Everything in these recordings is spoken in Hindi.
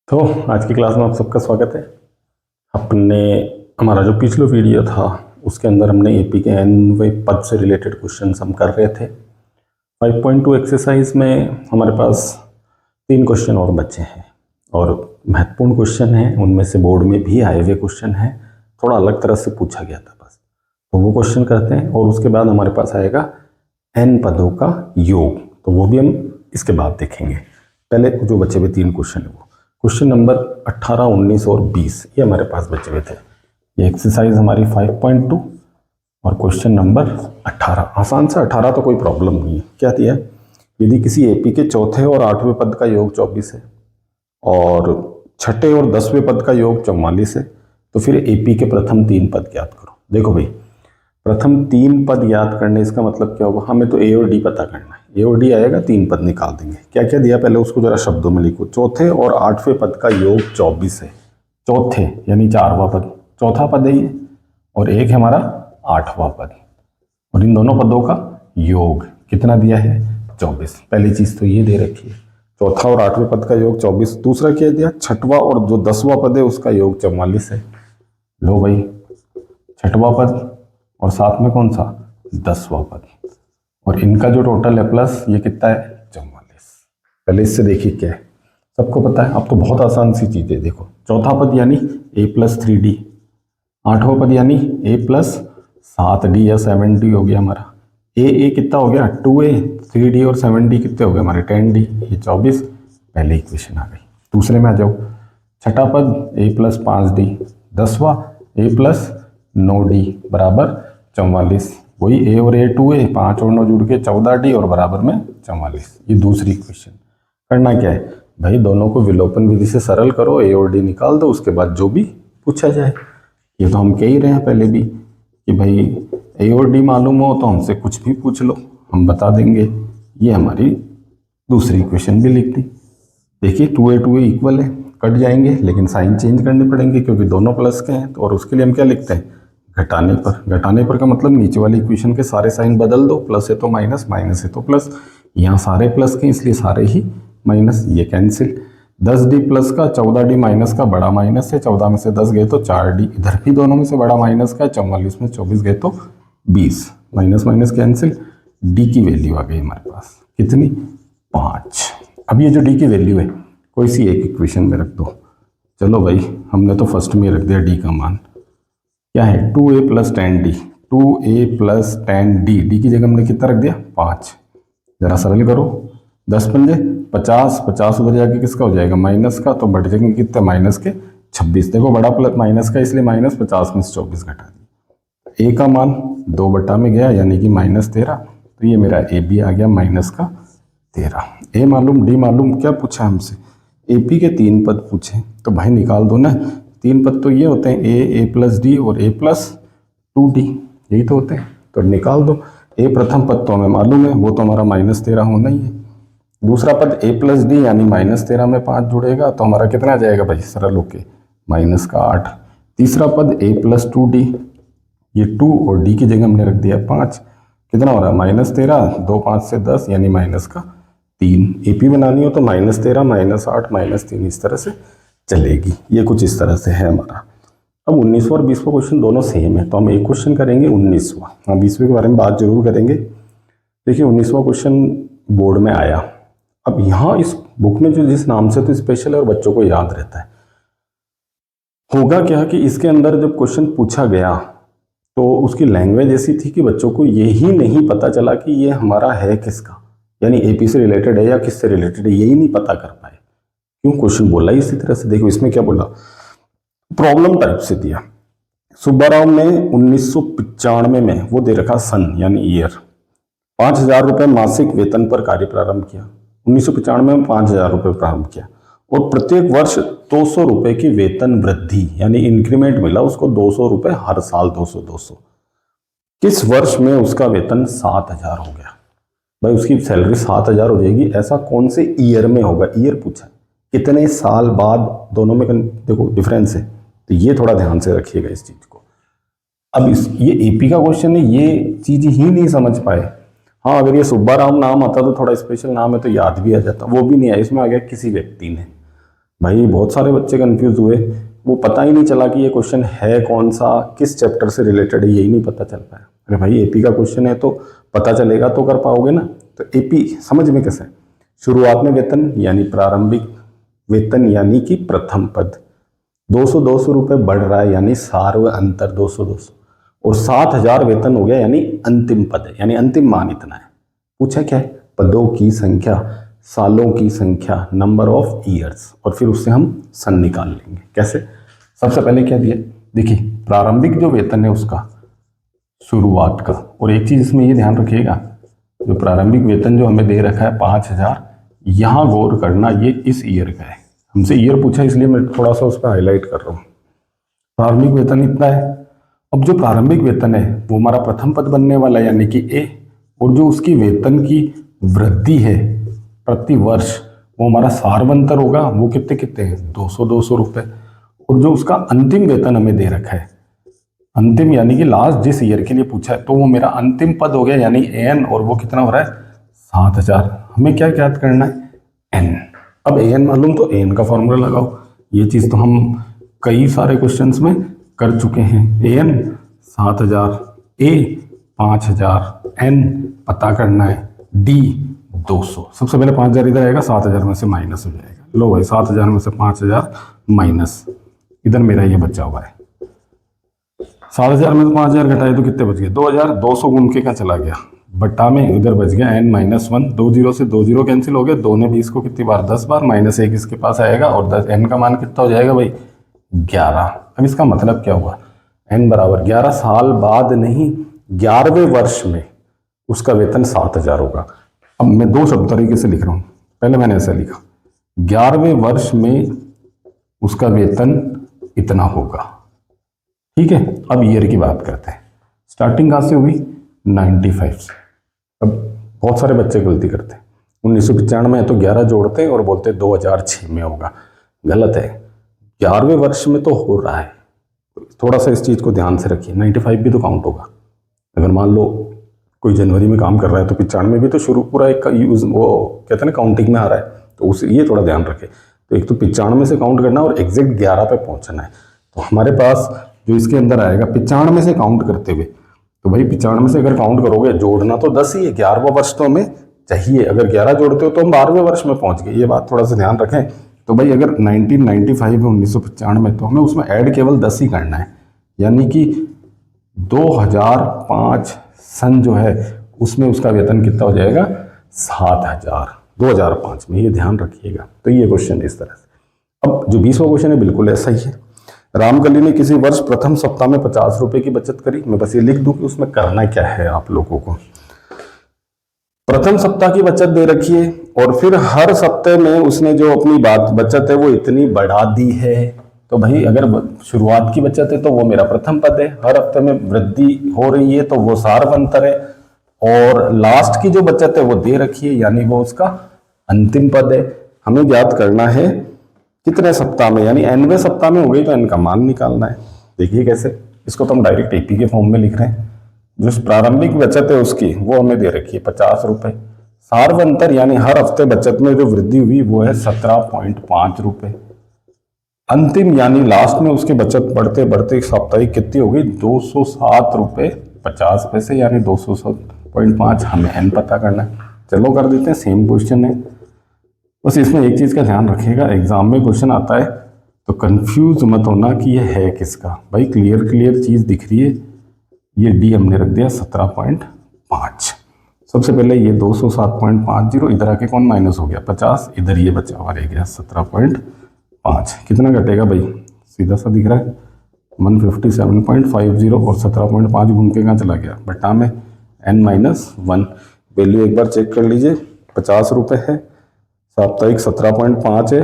तो आज की क्लास में आप सबका स्वागत है। अपने हमारा जो पिछला वीडियो था उसके अंदर हमने एपी के एनवे पद से रिलेटेड क्वेश्चन हम कर रहे थे। 5.2 एक्सरसाइज में हमारे पास 3 क्वेश्चन और बचे हैं और महत्वपूर्ण क्वेश्चन हैं। उनमें से बोर्ड में भी आए हुए क्वेश्चन हैं, थोड़ा अलग तरह से पूछा गया था बस, तो वो क्वेश्चन करते हैं और उसके बाद हमारे पास आएगा एन पदों का योग, तो वो भी हम इसके बाद देखेंगे। पहले जो बचे हुए 3 क्वेश्चन है वो क्वेश्चन नंबर 18, 19 और 20 ये हमारे पास बचे हुए थे। ये एक्सरसाइज हमारी 5.2 और क्वेश्चन नंबर 18 आसान सा। 18 तो कोई प्रॉब्लम नहीं है। क्या दिया? यदि किसी एपी के चौथे और 8वें पद का योग 24 है और छठे और 10वें पद का योग 44 है, तो फिर एपी के प्रथम 3 पद ज्ञात करो। देखो भाई, प्रथम 3 पद याद करने इसका मतलब क्या होगा? हमें तो ए और डी पता करना है। ए और डी आएगा, 3 पद निकाल देंगे। क्या क्या दिया पहले उसको जरा शब्दों में लिखो। चौथे और 8वें पद का योग 24 है। चौथे यानी 4वां पद, चौथा पद है ये, और एक है हमारा 8वां पद, और इन दोनों पदों का योग कितना दिया है? 24। पहली चीज तो ये दे रखी है, चौथा और 8वें पद का योग 24। दूसरा क्या दिया? छठवां और जो 10वां पद है उसका योग 44 है। लो भाई, छठवां पद और साथ में कौन सा? 10वां पद, और इनका जो टोटल है प्लस ये कितना है? 44। पहले इससे देखिए क्या है, सबको पता है। अब तो बहुत आसान सी चीज है। देखो, चौथा पद यानी a + 3d, 8वां पद यानी a + 7d या 7d हो गया हमारा। ए कितना हो गया? 2a, 3d और 7d कितने हो गए हमारे? 10d, ये 24। पहले इक्वेशन आ गई। दूसरे में आ जाओ। छठा पद a + 5d, 10वां a + 9d बराबर 44। वही ए और ए 2a, 5 और 9 जुड़ के 14d और बराबर में 44। ये दूसरी इक्वेशन। करना क्या है भाई? दोनों को विलोपन विधि से सरल करो, ए और डी निकाल दो, उसके बाद जो भी पूछा जाए। ये तो हम कह ही रहे हैं पहले भी कि भाई ए और डी मालूम हो तो हमसे कुछ भी पूछ लो, हम बता देंगे। ये हमारी दूसरी इक्वेशन भी लिख दी। देखिए 2a इक्वल है, कट जाएंगे लेकिन साइन चेंज करने पड़ेंगे क्योंकि दोनों प्लस के हैं। तो और उसके लिए हम क्या लिखते हैं? घटाने पर। घटाने पर का मतलब नीचे वाली इक्वेशन के सारे साइन बदल दो, प्लस है तो माइनस, माइनस है तो प्लस। यहाँ सारे प्लस के इसलिए सारे ही माइनस, ये कैंसिल। 10d प्लस का 14d माइनस का बड़ा माइनस है, 14 में से 10 गए तो 4d, इधर भी दोनों में से बड़ा माइनस का है, 44 में 24 गए तो 20, माइनस माइनस कैंसिल। डी की वैल्यू आ गई हमारे पास कितनी? 5। अब ये जो डी की वैल्यू है कोई सी एक इक्वेशन में रख दो। चलो भाई, हमने तो फर्स्ट में रख दिया डी का मान। क्या है? 2a + 10d, 2a + 10d, D की जगह हमने कितना रख दिया? 5। जरा सरल करो, 10 पंजे 50, 50 उधर जाके किसका हो जाएगा? माइनस का, तो बढ़ जाएंगे कितने? माइनस के 26। देखो बड़ा प्लस माइनस का, इसलिए माइनस 50 में से 24 घटा दिया। ए का मान 2 बटा में गया यानी कि -13, तो ये मेरा ए भी आ गया -13। ए मालूम, डी मालूम। क्या पूछा हमसे? एपी के 3 पद पूछे, तो भाई निकाल दो ना। 3 पद तो ये होते हैं ए + d और a + 2d, यही तो होते हैं, तो निकाल दो। ए प्रथम पद तो हमें मालूम है, वो तो हमारा -13 होना ही है। दूसरा पद a + d यानी -13 में 5 जुड़ेगा तो हमारा कितना आ जाएगा भाई सरल होके? -8। तीसरा पद a + 2d, ये 2 और d की जगह हमने रख दिया 5, कितना हो रहा है? -13, 2 5 से 10 यानी -3। एपी बनानी हो तो -13, -8, -3 इस तरह से चलेगी। ये कुछ इस तरह से है हमारा। अब 19वां और 20वां क्वेश्चन दोनों सेम है, तो हम एक क्वेश्चन करेंगे 19वां। हाँ, 20वें के बारे में बात जरूर करेंगे। देखिए 19वां क्वेश्चन बोर्ड में आया। अब यहाँ इस बुक में जो जिस नाम से तो स्पेशल है और बच्चों को याद रहता है। होगा क्या कि इसके अंदर जब क्वेश्चन पूछा गया तो उसकी लैंग्वेज ऐसी थी कि बच्चों को यही नहीं पता चला कि ये हमारा है किसका, यानी एपी से रिलेटेड है या किससे रिलेटेड है, यही नहीं पता कर पाए। क्यों? क्वेश्चन बोला इसी तरह से। देखो इसमें क्या बोला, प्रॉब्लम टाइप से दिया। सुब्बाराव ने 1995 में वो दे रखा सन यानी ईयर, 5,000 रुपये मासिक वेतन पर कार्य प्रारंभ किया। 1995 में 5,000 रुपये प्रारंभ किया और प्रत्येक वर्ष 200 रुपये की वेतन वृद्धि यानी इंक्रीमेंट मिला उसको, 200 रुपये हर साल, 200। किस वर्ष में उसका वेतन 7,000 हो गया? भाई उसकी सैलरी 7,000 हो जाएगी, ऐसा कौन से ईयर में होगा? ईयर पूछा, कितने साल बाद, दोनों में देखो डिफरेंस है, तो ये थोड़ा ध्यान से रखिएगा इस चीज को। अब ये एपी का क्वेश्चन है, ये चीज ही नहीं समझ पाए। हाँ, अगर ये सुब्बाराव नाम आता तो थोड़ा स्पेशल नाम है तो याद भी आ जाता, वो भी नहीं आया। इसमें आ गया किसी व्यक्ति ने। भाई बहुत सारे बच्चे कंफ्यूज हुए, वो पता ही नहीं चला कि ये क्वेश्चन है कौन सा, किस चैप्टर से रिलेटेड है, यही नहीं पता चल पाया। अरे भाई एपी का क्वेश्चन है तो पता चलेगा तो कर पाओगे ना। तो एपी समझ में कैसे, शुरुआत में वेतन यानी प्रारंभिक वेतन यानी कि प्रथम पद, 200 रुपये बढ़ रहा है यानी सार्व अंतर 200, और 7000 वेतन हो गया यानी अंतिम पद है, यानी अंतिम मान इतना है। पूछा क्या है, पदों की संख्या, सालों की संख्या, नंबर ऑफ ईयर्स, और फिर उससे हम सन निकाल लेंगे। कैसे, सबसे पहले क्या दिया, देखिए प्रारंभिक जो वेतन है उसका शुरुआत का, और एक चीज इसमें ये ध्यान रखिएगा, जो प्रारंभिक वेतन जो हमें दे रखा है 5000, यहाँ गौर करना ये इस ईयर का है, हमसे ईयर पूछा इसलिए मैं थोड़ा सा उस पर हाईलाइट कर रहा हूँ। प्रारंभिक वेतन इतना है। अब जो प्रारंभिक वेतन है वो हमारा प्रथम पद बनने वाला है यानी कि ए, और जो उसकी वेतन की वृद्धि है प्रति वर्ष वो हमारा सार्वंतर होगा, वो कितने कितने हैं 200 रुपये। और जो उसका अंतिम वेतन हमें दे रखा है, अंतिम यानी कि लास्ट जिस ईयर के लिए पूछा है, तो वो मेरा अंतिम पद हो गया यानी एन, और वो कितना हो रहा है 7000। हमें क्या याद करना है, एन। अब एन मालूम तो एन का फॉर्मूला लगाओ, ये चीज़ तो हम कई सारे क्वेश्चंस में कर चुके हैं। एन 7000, ए 5000, एन पता करना है, डी 200। सबसे पहले 5000 इधर आएगा, 7000 में से माइनस हो जाएगा। लो भाई 7000 में से 5000 माइनस, इधर मेरा ये बचा हुआ है 7000 में से 5000 घटाए तो कितने बच गए 2000, 200 घूम के क्या चला गया बट्टा में, उधर बच गया n माइनस 1, 2 जीरो से 2 जीरो कैंसिल हो गए, 2 ने 20 को कितनी बार 10 बार, माइनस 1 इसके पास आएगा, और 10 n का मान कितना हो जाएगा भाई 11। अब इसका मतलब क्या हुआ, n बराबर 11 साल बाद नहीं 11वें वर्ष में उसका वेतन 7000 होगा। अब मैं दो शब्द तरीके से लिख रहा हूँ, पहले मैंने ऐसा लिखा 11वें वर्ष में उसका वेतन इतना होगा, ठीक है। अब ईयर की बात करते हैं, स्टार्टिंग कहाँ से हुई 95 से। अब बहुत सारे बच्चे गलती करते हैं, 1995 में तो 11 जोड़ते हैं और बोलते हैं 2006 में होगा, गलत है, 11वें वर्ष में तो हो रहा है। थोड़ा सा इस चीज़ को ध्यान से रखिए, 95 भी तो काउंट होगा। अगर मान लो कोई जनवरी में काम कर रहा है तो 95 भी तो शुरू पूरा एक यूज वो कहते हैं ना काउंटिंग में आ रहा है, तो उस ये थोड़ा ध्यान रखें। तो एक तो 95 से काउंट करना और एग्जैक्ट 11 पे पहुंचना है। तो हमारे पास जो इसके अंदर आएगा 95 से काउंट करते हुए, तो भाई 95 से अगर काउंट करोगे जोड़ना तो 10 ही है, 11वां वर्ष तो हमें चाहिए, अगर 11 जोड़ते हो तो हम 12वें वर्ष में पहुंच गए, ये बात थोड़ा सा ध्यान रखें। तो भाई अगर 1995 है 1995 तो हमें उसमें ऐड केवल 10 ही करना है, यानी कि 2005 सन जो है उसमें उसका वेतन कितना हो जाएगा 7000 2005 में, ये ध्यान रखिएगा। तो ये क्वेश्चन इस तरह से। अब जो 20वां क्वेश्चन है बिल्कुल ऐसा ही है, रामकली ने किसी वर्ष प्रथम सप्ताह में 50 रुपए की बचत करी। मैं बस ये लिख दूं कि उसमें करना क्या है आप लोगों को। प्रथम सप्ताह की बचत दे रखी है और फिर हर सप्ताह में उसने जो अपनी बचत है वो इतनी बढ़ा दी है। तो भाई अगर शुरुआत की बचत है तो वो मेरा प्रथम पद है, हर हफ्ते में वृद्धि हो रही है तो वो सार्वंतर है, और लास्ट की जो बचत है वो दे रखी है यानी वो उसका अंतिम पद है। हमें ज्ञात करना है कितने सप्ताह में, यानी nवें सप्ताह में हो गई तो n का मान निकालना है। देखिए कैसे, इसको तो हम डायरेक्ट एपी के फॉर्म में लिख रहे हैं। जो प्रारंभिक बचत है उसकी वो हमें दे रखी है 50 रुपए, सार्वंतर यानी हर हफ्ते बचत में जो वृद्धि हुई वो है 17.5 रुपए, अंतिम यानी लास्ट में उसकी बचत बढ़ते बढ़ते साप्ताहिक कितनी हो गई 207 रुपए 50 पैसे, यानी 207.5। हमें n पता करना है, चलो कर देते हैं, सेम क्वेश्चन है। बस इसमें एक चीज़ का ध्यान रखिएगा, एग्जाम में क्वेश्चन आता है तो कंफ्यूज मत होना कि ये है किसका। भाई क्लियर चीज़ दिख रही है, ये डी हमने रख दिया 17.5। सबसे पहले ये 207.50, इधर आके कौन माइनस हो गया 50, इधर ये बचा हुआ रह गया 17.5। कितना घटेगा भाई, सीधा सा दिख रहा है 157.50, और 17.5 घूम के कहाँ चला गया बट्टा में n-1। वैल्यू एक बार चेक कर लीजिए, 50 रुपये है, साप्ताहिक 17.5 है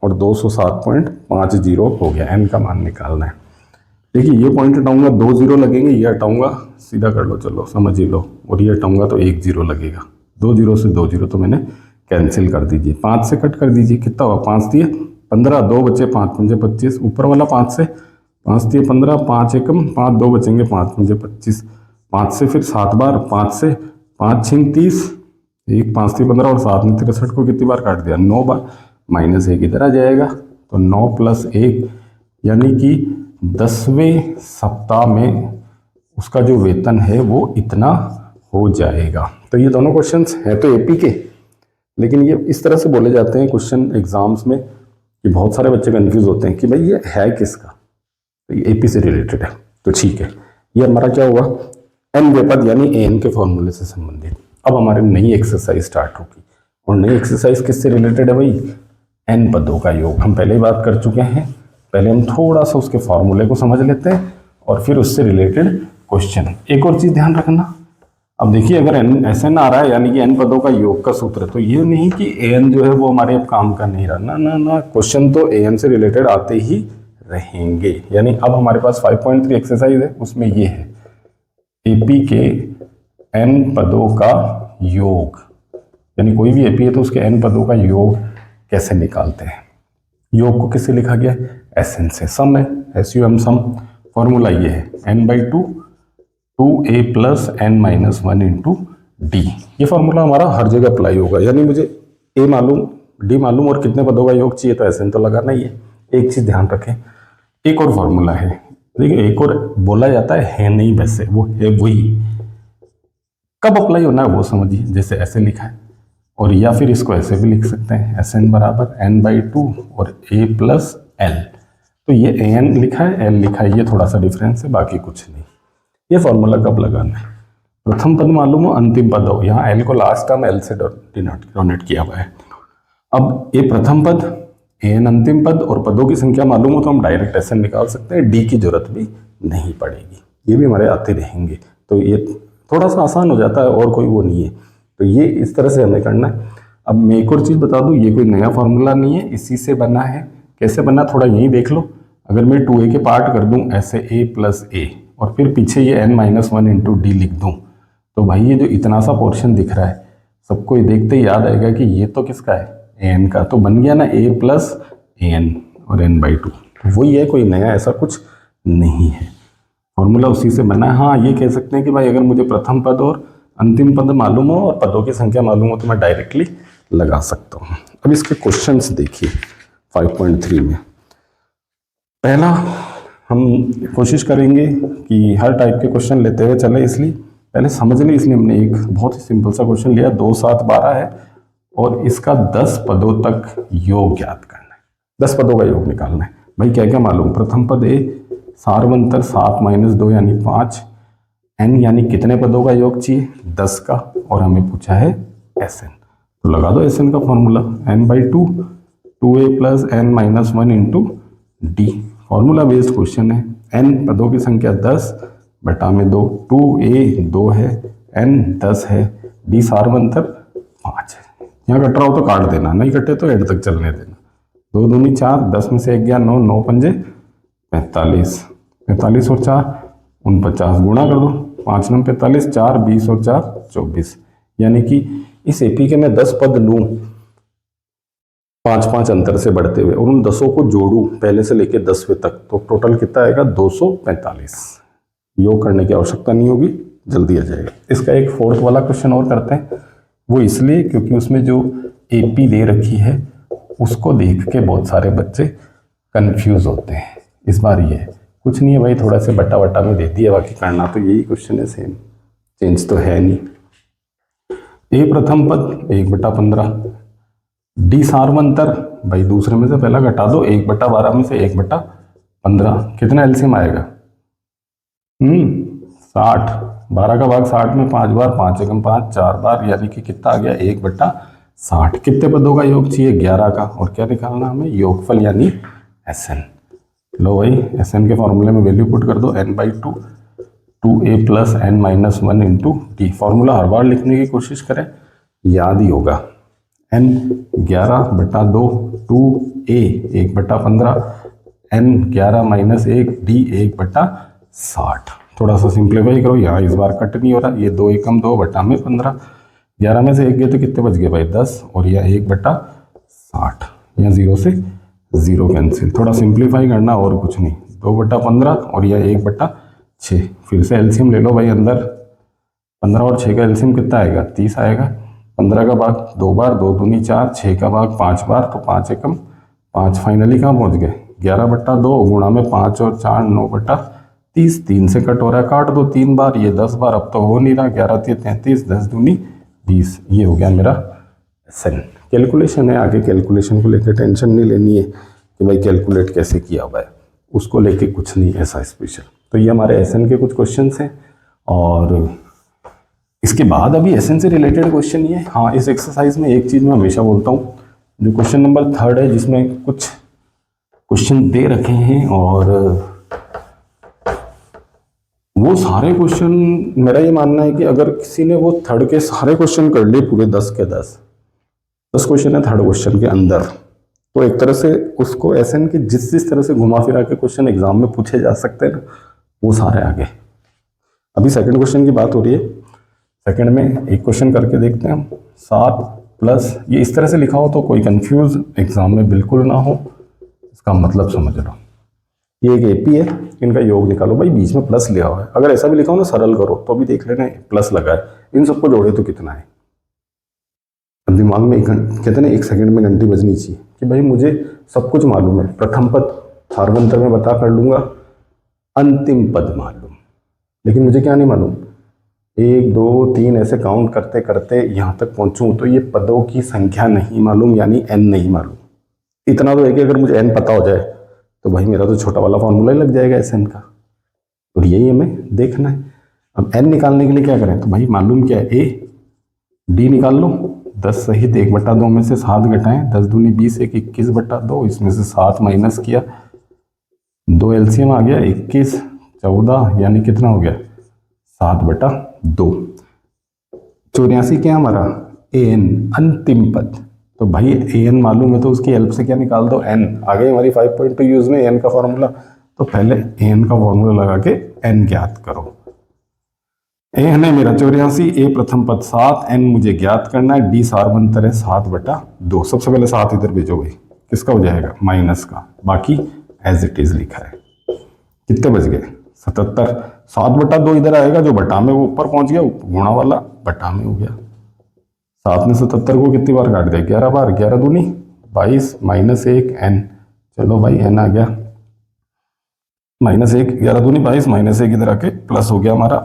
और 207.50 हो गया। n का मान निकालना है। देखिए ये पॉइंट हटाऊंगा 2 जीरो लगेंगे, ये हटाऊंगा सीधा कर लो, चलो समझ ही लो, और ये हटाऊंगा तो 1 जीरो लगेगा। 2 जीरो से 2 जीरो तो मैंने कैंसिल कर दीजिए, 5 से कट कर दीजिए, कितना हुआ 5 दिए 15, 2 बचे 5 पंजे 25, ऊपर वाला 5 से 5 दिए 15, 5 एकम 5, 2 बचेंगे 5 पंजे 25, 5 से फिर 7 बार, 5 से 5 छिंग 30, 1 5 थी 15 और 7 ने 63 को कितनी बार काट दिया 9 बार, -1 इधर आ जाएगा। तो 9 + 1 यानी कि 10वें सप्ताह में उसका जो वेतन है वो इतना हो जाएगा। तो ये दोनों क्वेश्चंस हैं तो एपी के, लेकिन ये इस तरह से बोले जाते हैं क्वेश्चन एग्जाम्स में कि बहुत सारे बच्चे कंफ्यूज होते हैं कि भाई ये है किसका, तो ये एपी से रिलेटेड है। तो ठीक है, ये हमारा क्या हुआ, एन वे पद यानी एन के फॉर्मूले से संबंधित। अब हमारी नई एक्सरसाइज स्टार्ट होगी, और नई एक्सरसाइज किससे रिलेटेड है भाई, एन पदों का योग। हम पहले ही बात कर चुके हैं, पहले हम थोड़ा सा उसके फॉर्मूले को समझ लेते हैं और फिर उससे रिलेटेड क्वेश्चन। एक और चीज ध्यान रखना, अब देखिए अगर एन एस एन आ रहा है यानी कि एन पदों का योग का सूत्र, तो ये नहीं कि ए एन जो है वो हमारे अब काम का नहीं रहा, ना ना ना, क्वेश्चन तो ए एन से रिलेटेड आते ही रहेंगे। यानी अब हमारे पास 5.3 एक्सरसाइज है, उसमें ये है एपी के एन पदों का योग, यानी कोई भी एपी है तो उसके एन पदों का योग कैसे निकालते हैं। योग को किससे लिखा गया है, एस एन से, सम है, SUM सम। फॉर्मूला ये है n/2 2a + n-1 × d। ये फॉर्मूला हमारा हर जगह अप्लाई होगा, यानी मुझे a मालूम, d मालूम और कितने पदों का योग चाहिए तो SN तो लगाना ही है। एक चीज ध्यान रखें, एक और फॉर्मूला है, देखिए एक और बोला जाता है नहीं, वैसे वो है वही, कब अप्लाई होना है वो समझिए, जैसे ऐसे लिखा है, और या फिर इसको ऐसे भी लिख सकते हैं SN = n/2 और a + l। तो ये an लिखा है, l लिखा है, ये थोड़ा सा डिफरेंस है, बाकी कुछ नहीं। ये फॉर्मूला कब लगाना है, प्रथम पद मालूम हो, अंतिम पद हो, यहाँ l को लास्ट टर्म l से डिनोट किया हुआ है। अब ये प्रथम पद, an अंतिम पद और पदों की संख्या मालूम हो तो हम डायरेक्ट SN निकाल सकते हैं, d की जरूरत भी नहीं पड़ेगी, ये भी हमारे आते रहेंगे। तो ये थोड़ा सा आसान हो जाता है, और कोई वो नहीं है। तो ये इस तरह से हमें करना है। अब मैं एक और चीज़ बता दूं, ये कोई नया फॉर्मूला नहीं है, इसी से बना है। कैसे बना थोड़ा यही देख लो, अगर मैं 2a के पार्ट कर दूं ऐसे a + a और फिर पीछे ये n-1 × d लिख दूं, तो भाई ये जो इतना सा पोर्शन दिख रहा है सबको ये देखते ही याद आएगा कि ये तो किसका है, an का। तो बन गया ना a + an और n/2, वही है, कोई नया ऐसा कुछ नहीं है, फॉर्मूला उसी से बना है। हाँ ये कह सकते हैं कि भाई अगर मुझे प्रथम पद और अंतिम पद मालूम हो और पदों की संख्या मालूम हो तो मैं डायरेक्टली लगा सकता हूँ। अब इसके क्वेश्चंस देखिए 5.3 में। पहला हम कोशिश करेंगे कि हर टाइप के क्वेश्चन लेते हुए चले, इसलिए पहले समझ लें, इसलिए हमने एक बहुत ही सिंपल सा क्वेश्चन लिया, 2 7 12 है और इसका 10 पदों तक योग ज्ञात करना है, 10 पदों का योग निकालना है। भाई क्या क्या मालूम, प्रथम पद ए सारवंतर 7 - 2 यानी 5, n यानी कितने पदों का योग चाहिए, 10 का, और हमें पूछा है SN, तो लगा दो SN का formula, n/2 2a + n-1 × d। Formula based question है, n पदों की संख्या 10 बटा में 2, 2a 2 है, n 10 है, d सारवंतर 5 है। यहाँ कट रहा हो तो काट देना, नहीं कटे तो एड तक चलने देना। 2 दूनी 4, 10 में से 1 गया 9, 9 पंजे 45, 45 और 4 49, गुणा कर दो, 5 9 45, 4 20 और 4 24, यानी कि इस एपी के मैं 10 पद लूँ 5-5 अंतर से बढ़ते हुए और उन 10 को जोड़ूं पहले से लेके 10वें तक, तो टोटल कितना आएगा 245। योग करने की आवश्यकता नहीं होगी, जल्दी आ जाएगा। इसका एक 4th वाला क्वेश्चन और करते हैं, वो इसलिए क्योंकि उसमें जो एपी दे रखी है उसको देख के बहुत सारे बच्चे कंफ्यूज होते हैं। इस बार ये है, कुछ नहीं है भाई, थोड़ा से बटा बटा में दे दिया, बाकी करना तो यही क्वेश्चन है, सेम चेंज तो है नहीं। ए प्रथम पद 1/15, डी सारवंतर भाई दूसरे में से पहला घटा दो, 1/12 में से 1/15, कितना एलसीएम आएगा 60, 12 का भाग 60 में 5 बार, 5 एकम 5, 4 बार, यानी कि कितना आ गया 1/60। कितने पदों का योग चाहिए 11 का, और क्या निकालना हमें योगफल यानी SN। लो भाई SN के फॉर्मूले में वैल्यू पुट कर दो, n/2 2a + n-1 × d। Formula हर बार लिखने की कोशिश करें, याद ही होगा, n 11/2 2a 1/15 n 11 - 1 d 1/60। थोड़ा सा सिंप्लीफाई करो, यहाँ इस बार कट नहीं हो रहा, ये 2 एकम 2 बटा में 15, 11 में से 1 गए तो कितने बच गए भाई 10, और यह 1/60, यहाँ 0 से 0 कैंसिल। थोड़ा सिंप्लीफाई करना और कुछ नहीं, 2/15 और यह 1/6। फिर से एलसीएम ले लो भाई, अंदर 15 और 6 का एलसीएम कितना आएगा 30 आएगा। 15 का भाग 2 बार, 2 दूनी 4, 6 का भाग 5 बार, तो 5 एकम 5 फाइनली कहाँ पहुँच गए, 11/2 गुणा में 5 और 4 9/30, 3 से कट हो रहा है, काट दो 3 बार, ये 10 बार, अब तो हो नहीं रहा, 11 3 33, 10 दूनी 20, ये हो गया मेरा SN। कैलकुलेशन है, आगे कैलकुलेशन को लेकर टेंशन नहीं लेनी है कि भाई कैलकुलेट कैसे किया हुआ है, उसको लेके कुछ नहीं ऐसा स्पेशल। तो ये हमारे SN के कुछ क्वेश्चन हैं, और इसके बाद अभी SN से रिलेटेड क्वेश्चन ये, हाँ इस एक्सरसाइज में एक चीज़ मैं हमेशा बोलता हूँ, जो क्वेश्चन नंबर 3 है जिसमें कुछ क्वेश्चन दे रखे हैं, और वो सारे क्वेश्चन, मेरा ये मानना है कि अगर किसी ने वो 3 के सारे क्वेश्चन कर लिए पूरे 10 के 10 क्वेश्चन है 3 क्वेश्चन के अंदर, तो एक तरह से उसको SN के जिस तरह से घुमा फिरा के क्वेश्चन एग्जाम में पूछे जा सकते हैं ना, वो सारे आगे। अभी सेकंड क्वेश्चन की बात हो रही है, सेकंड में एक क्वेश्चन करके देखते हैं हम। 7 प्लस, ये इस तरह से लिखा हो तो कोई कंफ्यूज एग्जाम में बिल्कुल ना हो, इसका मतलब समझ लो। ये एक AP है, इनका योग निकालो, भाई बीच में प्लस लिया हुआ है, अगर ऐसा भी लिखा हो ना सरल करो तो भी देख लेना प्लस लगा है, इन सबको जोड़े तो कितना है। अब दिमाग में कहते हैं 1 सेकंड में घंटी बजनी चाहिए कि भाई मुझे सब कुछ मालूम है, प्रथम पद हार्वंतर में बता कर लूंगा, अंतिम पद मालूम, लेकिन मुझे क्या नहीं मालूम, 1 2 3 ऐसे काउंट करते करते यहाँ तक पहुँचूँ तो ये पदों की संख्या नहीं मालूम, यानी N नहीं मालूम। इतना तो है कि अगर मुझे N पता हो जाए तो भाई मेरा तो छोटा वाला फॉर्मूला ही लग जाएगा SN का, और यही हमें देखना है। अब N निकालने के लिए क्या करें, तो भाई मालूम क्या है, A D निकाल लो, 10 सहित 1/2 में से 7 घटाएं, 10 दूनी 20, 1 21/2, इसमें से 7 माइनस किया, 2 LCM आ गया, 21 14, यानी कितना हो गया 7/2। 84 क्या हमारा AN अंतिम पद, तो भाई AN मालूम है तो उसकी हेल्प से क्या निकाल दो N, आ गई हमारी 5.2 यूज में N का फॉर्मूला, तो पहले AN का फॉर्मूला लगा के N ज्ञात करो। AN है मेरा 84, A प्रथम पद 7, N मुझे ज्ञात करना है, D सार्वंतर है 7/2, सबसे पहले 7 इधर भेजो भाई, किसका हो जाएगा माइनस का, बाकी एज इट इज लिखा है। कितने बच गए 77, 7/2 इधर आएगा, जो बटा में वो ऊपर पहुंच गया, गुणा वाला बटा में हो गया। 7 ने 77 को कितनी बार काट दिया, 11 बार, 11 दूनी 22 माइनस 1 N, चलो भाई N आ गया -1, 11 दूनी 22 माइनस 1 इधर आके प्लस हो गया हमारा,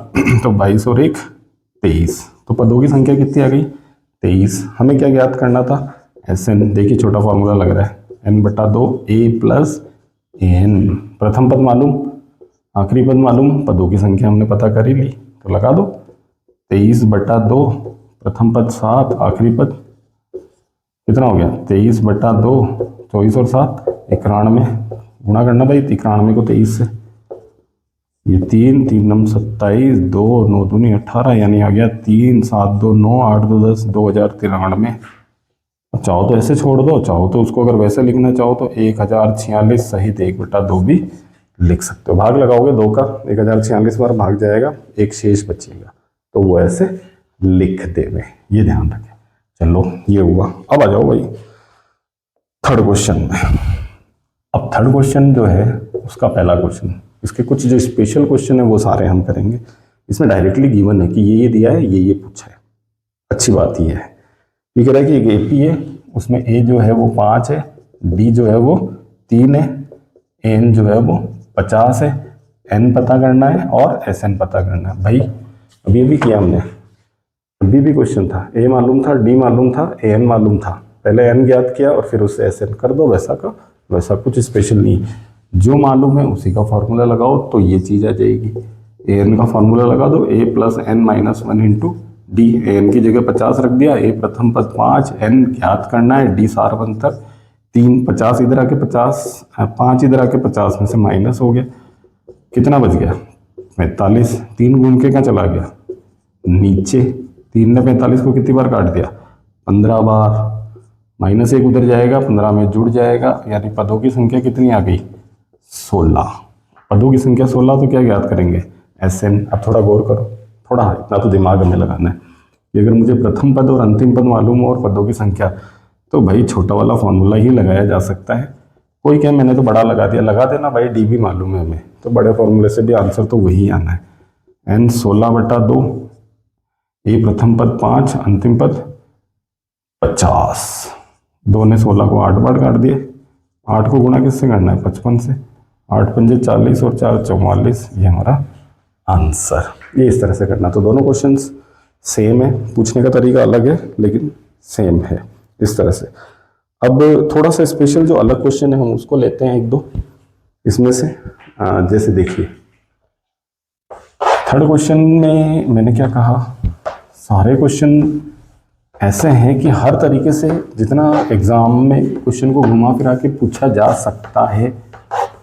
तो 22 और 1 23, तो पदों की संख्या कितनी आ गई 23। हमें क्या ज्ञात करना था SN, देखिए छोटा फॉर्मूला लग रहा है, N/2 A प्लस AN, प्रथम पद मालूम, आखिरी पद मालूम, पदों की संख्या हमने पता कर ही ली, तो लगा दो 23/2, प्रथम पद 7, आखिरी पद कितना हो गया 23/2, 24 और 7 91, गुणा करना भाई 91 को 23 से, ये 3 3 9 27, 2 9 दूनी 18, यानी आ गया 3 7 2 9 8 2 10, 2093। चाहो तो ऐसे छोड़ दो, चाहो तो उसको अगर वैसे लिखना चाहो तो 1046 सहित 1/2 भी लिख सकते हो। भाग लगाओगे 2 का, 1046 बार भाग जाएगा, एक शेष बचेगा, तो वो ऐसे लिख देवे, ये ध्यान रखें। चलो ये हुआ, अब आ जाओ भाई थर्ड क्वेश्चन में। अब थर्ड क्वेश्चन जो है उसका पहला क्वेश्चन, इसके कुछ जो स्पेशल क्वेश्चन है वो सारे हम करेंगे। इसमें डायरेक्टली गिवन है कि ये दिया है, ये पूछा है। अच्छी बात ये है, ये कह रहा है कि एक AP है, उसमें A जो है वो 5 है, D जो है वो 3 है, N जो है वो 50 है, N पता करना है और SN पता करना है। भाई अभी भी किया हमने, अभी भी क्वेश्चन था, A मालूम था, D मालूम था, AN मालूम था, पहले N ज्ञात किया और फिर उससे SN कर दो, वैसा का वैसा, कुछ स्पेशल नहीं, जो मालूम है उसी का फॉर्मूला लगाओ तो ये चीज़ आ जाएगी। AN का फॉर्मूला लगा दो, A plus N minus 1 into D, AN की जगह 50 रख दिया, A प्रथम पद 5, N ज्ञात करना है, D सार्वंतर 3, 50 इधर आके 50, 5 इधर आके 50 में से माइनस हो गया, कितना बच गया 45, 3 गुण के क्या चला गया नीचे, 3 ने 45 को कितनी बार काट दिया 15 बार, -1 उधर जाएगा, 15 में जुड़ जाएगा, यानी पदों की संख्या कितनी आ गई 16। पदों की संख्या 16, तो क्या ज्ञात करेंगे SN। अब थोड़ा गौर करो, थोड़ा इतना तो दिमाग हमें लगाना है कि अगर मुझे प्रथम पद और अंतिम पद मालूम हो और पदों की संख्या, तो भाई छोटा वाला फॉर्मूला ही लगाया जा सकता है। कोई क्या मैंने तो बड़ा लगा दिया, लगा देना भाई, D भी मालूम है हमें, तो बड़े फॉर्मूले से भी आंसर तो वही आना है। N 16/2, A प्रथम पद 5, अंतिम पद 50, 2 ने 16 को 8 बार काट दिए, 8 को गुणा किससे करना है, 55 से। 8 पंजे 40 और 4 44, ये हमारा आंसर। ये इस तरह से करना। तो दोनों क्वेश्चंस सेम है, पूछने का तरीका अलग है लेकिन सेम है, इस तरह से। अब थोड़ा सा स्पेशल जो अलग क्वेश्चन है हम उसको लेते हैं एक दो इसमें से। जैसे देखिए थर्ड क्वेश्चन में मैंने क्या कहा, सारे क्वेश्चन ऐसे हैं कि हर तरीके से जितना एग्जाम में क्वेश्चन को घुमा फिरा के पूछा जा सकता है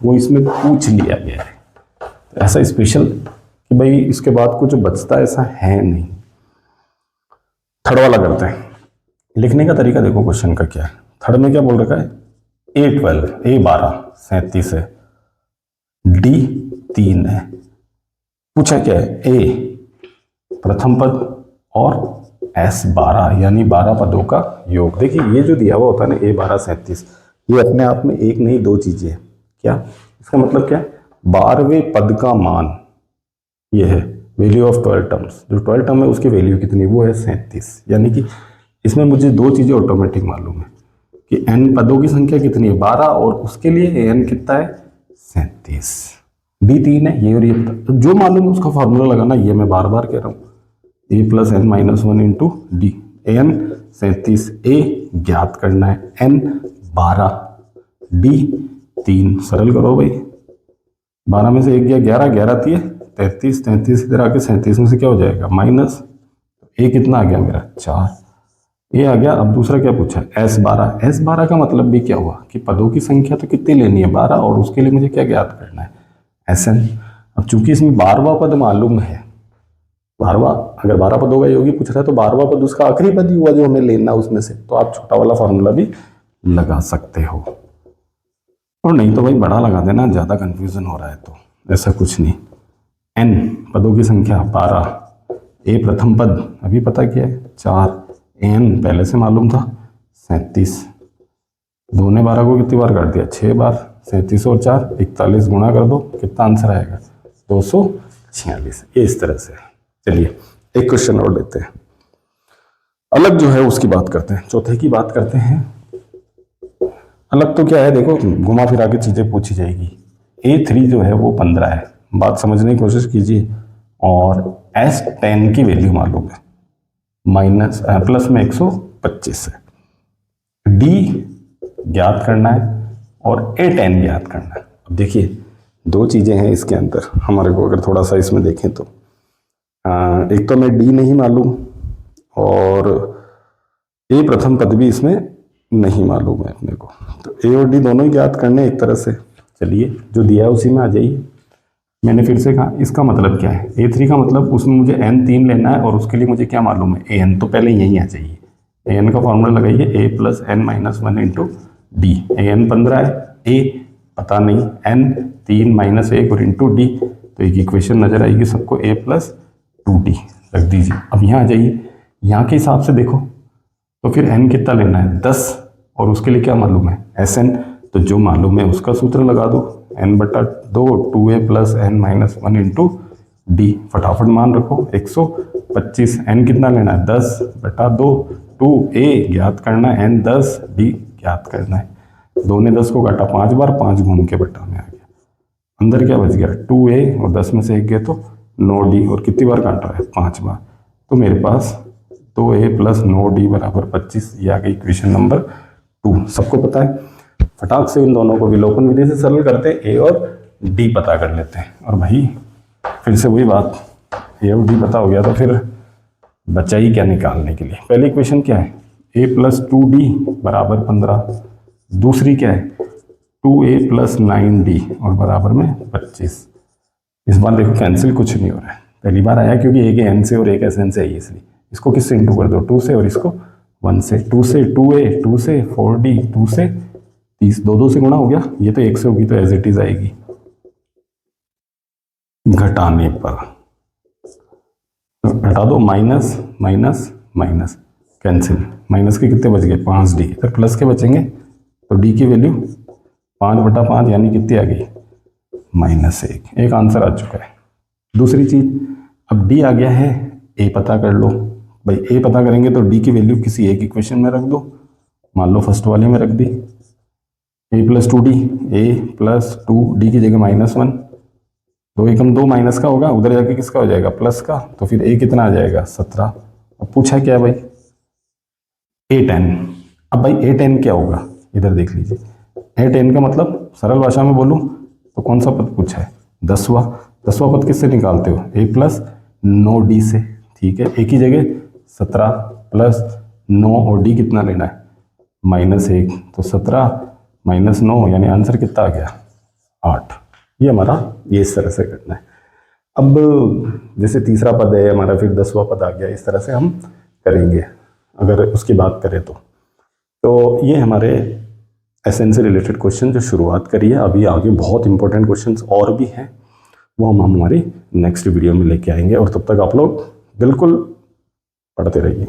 वो इसमें पूछ लिया गया है। तो ऐसा स्पेशल कि भाई इसके बाद कुछ बचता ऐसा है नहीं। थर्ड वाला करते हैं। लिखने का तरीका देखो क्वेश्चन का क्या है। थर्ड में क्या बोल रखा है, A12 A12 37 है, D3 है। पूछा क्या है, A प्रथम पद और S12 यानी 12 पदों का योग। देखिए ये जो दिया हुआ होता है ना A12 37, ये अपने आप में एक नहीं दो चीजें हैं। क्या इसका मतलब क्या है, 12वें पद का मान ये है, वैल्यू ऑफ 12 टर्म्स। जो 12 टर्म है उसकी वैल्यू कितनी, वो है 37। यानी कि इसमें मुझे दो चीजें ऑटोमेटिक मालूम है कि n पदों की संख्या कितनी है 12 और उसके लिए an कितना है 37। D3 है ये, और ये जो मालूम है उसका फॉर्मूला लगाना, ये मैं बार बार कह रहा हूँ, a plus n minus 1 into D. an 37, a ज्ञात करना है, n 12, D3 सरल करो भाई। 12 में से 1 गया 11, 11 थी 33, 33 इधर आके 37 में से क्या हो जाएगा माइनस, a कितना आ गया मेरा 4, ये आ गया। अब दूसरा क्या पूछा है S12। S12 का मतलब भी क्या हुआ कि पदों की संख्या तो कितनी लेनी है 12, और उसके लिए मुझे क्या ज्ञात करना है Sn। अब चूंकि इसमें 12वां पद मालूम है, 12वां अगर 12 पदों का योगी पूछ रहा है तो 12वां पद उसका आखिरी पद ही हुआ जो हमें लेना उसमें से, तो आप छोटा वाला फॉर्मूला भी लगा सकते हो, और नहीं तो भाई बड़ा लगा देना, ज्यादा कंफ्यूजन हो रहा है तो। ऐसा कुछ नहीं, n पदों की संख्या 12, a प्रथम पद अभी पता क्या है 4, n पहले से मालूम था 37, 2 ने 12 को कितनी बार काट दिया 6 बार, 37 और 4 41, गुणा कर दो, कितना आंसर आएगा 246। ये इस तरह से। चलिए एक क्वेश्चन और लेते हैं, अलग जो है उसकी बात करते हैं, चौथे की बात करते हैं। अलग तो क्या है, देखो घुमा फिरा के चीजें पूछी जाएगी। A3 जो है वो 15 है, बात समझने की कोशिश कीजिए, और S10 की वैल्यू मालूम है माइनस प्लस में 125 है। D ज्ञात करना है और A10 ज्ञात करना है। अब देखिए दो चीजें हैं इसके अंदर हमारे को, अगर थोड़ा सा इसमें देखें तो एक तो मैं D नहीं मालूम, और A प्रथम पद भी इसमें नहीं मालूम है अपने को, तो A और D दोनों ही ज्ञात करने एक तरह से। चलिए जो दिया है उसी में आ जाइए। मैंने फिर से कहा इसका मतलब क्या है, A3 का मतलब उसमें मुझे n3 लेना है, और उसके लिए मुझे क्या मालूम है an, तो पहले यही आ जाइए। an का फॉर्मूला लगाइए, a plus n minus 1 into D. an 15 है, a पता नहीं, n 3 माइनस 1 और इंटू डी, तो एक इक्वेशन नजर आएगी सबको, a प्लस 2d रख दीजिए। अब यहाँ आ जाइए, यहाँ के हिसाब से देखो तो फिर n कितना लेना है 10, और उसके लिए क्या मालूम है Sn, तो जो मालूम है उसका सूत्र लगा दो, n बटा 2 2a plus n minus 1 into D. फटाफट मान रखो 125, n कितना लेना है 10 बटा 2, 2a ज्ञात करना है, n 10 d ज्ञात करना है। 2 ने 10 को काटा 5 बार, 5 घूम के बटा में आ गया, अंदर क्या बच गया 2a, और 10 में से 1 गया तो 9d, और कितनी बार काटा है 5 बार, तो मेरे पास 2a प्लस 9d बराबर 25। ये आ गई इक्वेशन नंबर 2। सबको पता है, फटाक से इन दोनों को विलोपन विधि से सरल करते हैं, ए और डी पता कर लेते हैं। और भाई फिर से वही बात, ए और डी पता हो गया तो फिर बचा ही क्या निकालने के लिए। पहली इक्वेशन क्या है, ए प्लस 2d बराबर 15, दूसरी क्या है 2a प्लस 9d और बराबर में 25। इस बार देखो कैंसिल कुछ नहीं हो रहा है, पहली बार आया क्योंकि एक एन से और एक एस एन से आई, इसलिए इसको किससे इंटू कर दो 2 से, और इसको 1 से, 2 से 2a, 2 से 4d, 2 से 30, 2 से गुणा हो गया, ये तो 1 से होगी तो एज इट इज आएगी। घटाने पर घटा दो, minus minus minus cancel, minus के कितने बच गए 5d, इधर प्लस के बचेंगे, तो d की वैल्यू 5 बटा 5 यानी कितनी आ गई -1। एक आंसर आ चुका है। दूसरी चीज, अब d आ गया है, a पता कर लो भाई। a पता करेंगे तो d की वैल्यू किसी एक इक्वेशन में रख दो, मान लो फर्स्ट वाले में रख दी, a+2d, a+2d की जगह -1, 2 एकम 2 माइनस का होगा, उधर जाके किसका हो जाएगा प्लस का, तो फिर a कितना आ जाएगा 17। अब पूछा क्या भाई a10। अब भाई a10 क्या होगा, इधर देख लीजिए, a10 का मतलब सरल भाषा में बोलूं तो कौन सा पद पूछा है, 10वां। 10वां पद किससे निकालते हो, a+9d से, ठीक है। a की जगह 17 प्लस 9 और d कितना लेना है -1, तो 17 -9 यानी आंसर कितना आ गया 8। ये हमारा ये इस तरह से करना है। अब जैसे तीसरा पद है हमारा, फिर 10वां पद आ गया, इस तरह से हम करेंगे अगर उसकी बात करें तो ये हमारे एसएन से रिलेटेड क्वेश्चन जो शुरुआत करी है। अभी आगे बहुत इंपॉर्टेंट क्वेश्चंस और भी हैं, वो हम हमारी नेक्स्ट वीडियो में लेके आएंगे, और तब तक आप लोग बिल्कुल पढ़ते रहिए।